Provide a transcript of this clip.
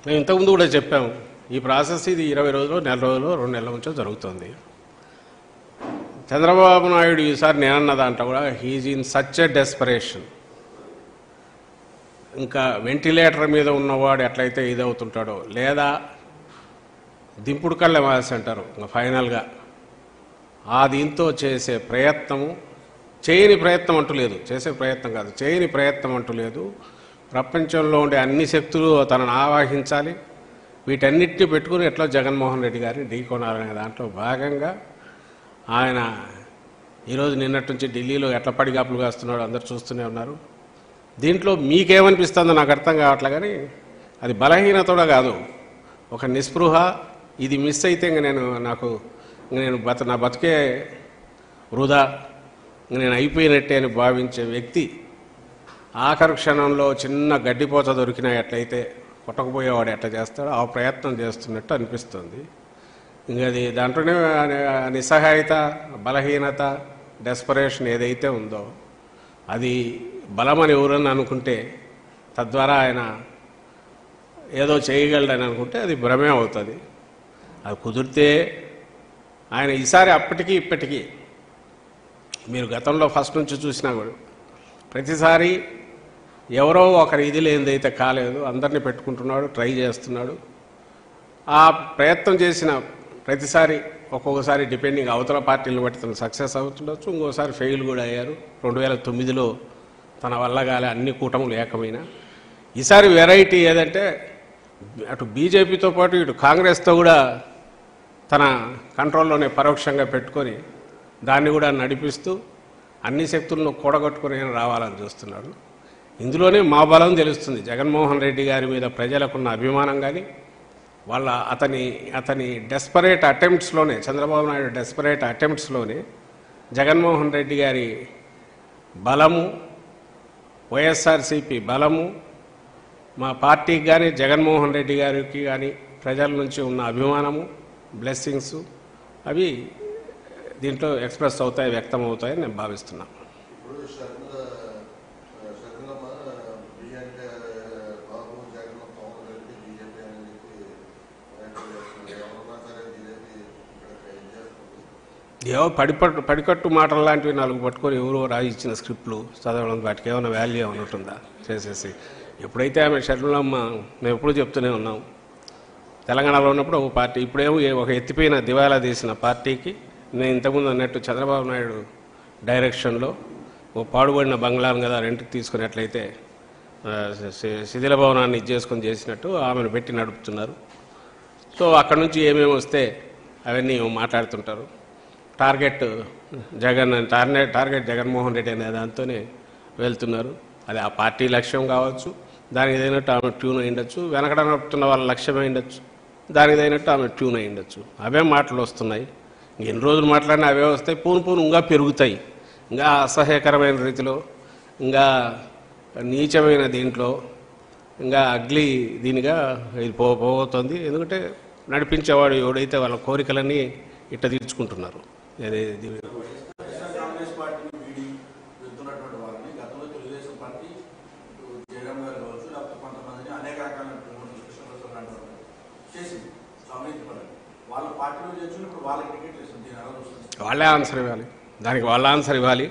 మేము ఇంతకుముందు కూడా చెప్పాము, ఈ ప్రాసెస్ ఇది 20 రోజులు, నెల రోజులు, 2 నెలల నుంచో జరుగుతుంది. చంద్రబాబు నాయుడు ఈసారి నేనన్న దాంట్లో కూడా he's in such a desperation. ఇంకా వెంటిలేటర్ మీద ఉన్నవాడు ఎట్లయితే ఇదవుతుంటాడో, లేదా దింపుడు కళ్ళ మాసి అంటారు ఇంకా ఫైనల్గా, ఆ దీంతో చేసే ప్రయత్నము, చేయని ప్రయత్నం అంటూ లేదు, చేసే ప్రయత్నం కాదు, చేయని ప్రయత్నం అంటూ లేదు. ప్రపంచంలో ఉండే అన్ని శక్తులు తనను ఆవాహించాలి, వీటన్నిటిని పెట్టుకుని ఎట్లా జగన్మోహన్ రెడ్డి గారిని ఢీకొనాలనే దాంట్లో భాగంగా ఆయన ఈరోజు నిన్నటి నుంచి ఢిల్లీలో ఎట్లా పడిగాపులు కాస్తున్నాడో అందరు చూస్తూనే ఉన్నారు. దీంట్లో మీకేమనిపిస్తుందో నాకు అర్థం కావట్లే, కానీ అది బలహీనత కూడా కాదు, ఒక నిస్పృహ. ఇది మిస్ అయితే ఇంక నేను నా బతుకే వృధా, నేను అయిపోయినట్టే అని భావించే వ్యక్తి ఆఖరి క్షణంలో చిన్న గడ్డిపోత దొరికినా ఎట్లయితే కొట్టకపోయేవాడు ఎట్లా చేస్తాడో ఆ ప్రయత్నం చేస్తున్నట్టు అనిపిస్తుంది. ఇంకా అది దాంట్లోనే నిస్సహాయత, బలహీనత, డెస్పరేషన్ ఏదైతే ఉందో అది బలమని ఎవరని అనుకుంటే, తద్వారా ఆయన ఏదో చేయగలడని అనుకుంటే అది భ్రమే అవుతుంది. అది కుదిరితే ఆయన ఈసారి అప్పటికీ ఇప్పటికీ మీరు గతంలో ఫస్ట్ నుంచి చూసినా కూడా ప్రతిసారి ఎవరో ఒకరి ఇది లేనిదైతే కాలేదు, అందరినీ పెట్టుకుంటున్నాడు, ట్రై చేస్తున్నాడు. ఆ ప్రయత్నం చేసిన ప్రతిసారి ఒక్కొక్కసారి డిపెండింగ్ అవతల పార్టీలను బట్టి తను సక్సెస్ అవుతుండొచ్చు, ఇంకోసారి ఫెయిల్ కూడా అయ్యారు. 2009లో తన వల్ల కాలే, అన్ని కూటములు ఏకమైన. ఈసారి వెరైటీ ఏదంటే అటు బీజేపీతో పాటు ఇటు కాంగ్రెస్తో కూడా తన కంట్రోల్లోనే పరోక్షంగా పెట్టుకొని దాన్ని కూడా నడిపిస్తూ అన్ని శక్తులను కూడగట్టుకుని రావాలని చూస్తున్నాడు. ఇందులోనే మా బలం తెలుస్తుంది. జగన్మోహన్ రెడ్డి గారి మీద ప్రజలకున్న అభిమానం కానీ, వాళ్ళ అతని డెస్పరేట్ అటెంప్ట్స్లోనే, చంద్రబాబు నాయుడు డెస్పరేట్ అటెంప్ట్స్లోనే జగన్మోహన్ రెడ్డి గారి బలము, వైఎస్ఆర్సీపీ బలము, మా పార్టీకి కానీ జగన్మోహన్ రెడ్డి గారికి కానీ ప్రజల నుంచి ఉన్న అభిమానము, బ్లెస్సింగ్స్ అవి దీంట్లో ఎక్స్ప్రెస్ అవుతాయి, వ్యక్తం అవుతాయని నేను భావిస్తున్నాను. ఏవో పడికట్టు మాటలు లాంటివి 4 పట్టుకొని ఎవరో రాయిచ్చిన స్క్రిప్ట్లు చదవడం, వాటికి ఏమైనా వాల్యూ ఏమైనా ఉంటుందా చేసేసి. ఎప్పుడైతే ఆమె షర్మిలమ్మ, మేము ఎప్పుడు చెప్తూనే ఉన్నాం, తెలంగాణలో ఉన్నప్పుడు ఒక పార్టీ, ఇప్పుడేమో ఒక ఎత్తిపోయిన దివాలా తీసిన పార్టీకి నేను ఇంతకుముందు అన్నట్టు చంద్రబాబు నాయుడు డైరెక్షన్లో ఓ పాడుబడిన బంగ్లాను కదా రెంట్కి తీసుకున్నట్లయితే శిథిల భవనాన్ని ఇచ్చేసుకొని చేసినట్టు ఆమెను పెట్టి నడుపుతున్నారు. సో అక్కడి నుంచి ఏమేమి వస్తే అవన్నీ మాట్లాడుతుంటారు. టార్గెట్ జగన్మోహన్ రెడ్డి అనే దాంతోనే వెళ్తున్నారు. అది ఆ పార్టీ లక్ష్యం కావచ్చు, దానికి తగినట్టు ఆమె ట్యూన్ అయ్యిండొచ్చు, వెనకడ నడుపుతున్న వాళ్ళ లక్ష్యం అయ్యిండొచ్చు, దానికి తగినట్టు ఆమె ట్యూన్ అయ్యిండొచ్చు. అవే మాటలు వస్తున్నాయి. ఎన్ని రోజులు మాట్లాడినా అవే వస్తాయి, పూను ఇంకా పెరుగుతాయి, ఇంకా అసహ్యకరమైన రీతిలో, ఇంకా నీచమైన దీంట్లో, ఇంకా అగ్లీ దీనిగా ఇది పోతుంది. ఎందుకంటే నడిపించేవాడు ఎవడైతే వాళ్ళ కోరికలన్నీ ఇట్ట తీర్చుకుంటున్నారు. వాళ్ళే ఆన్సర్ ఇవ్వాలి, దానికి వాళ్ళ ఆన్సర్ ఇవ్వాలి.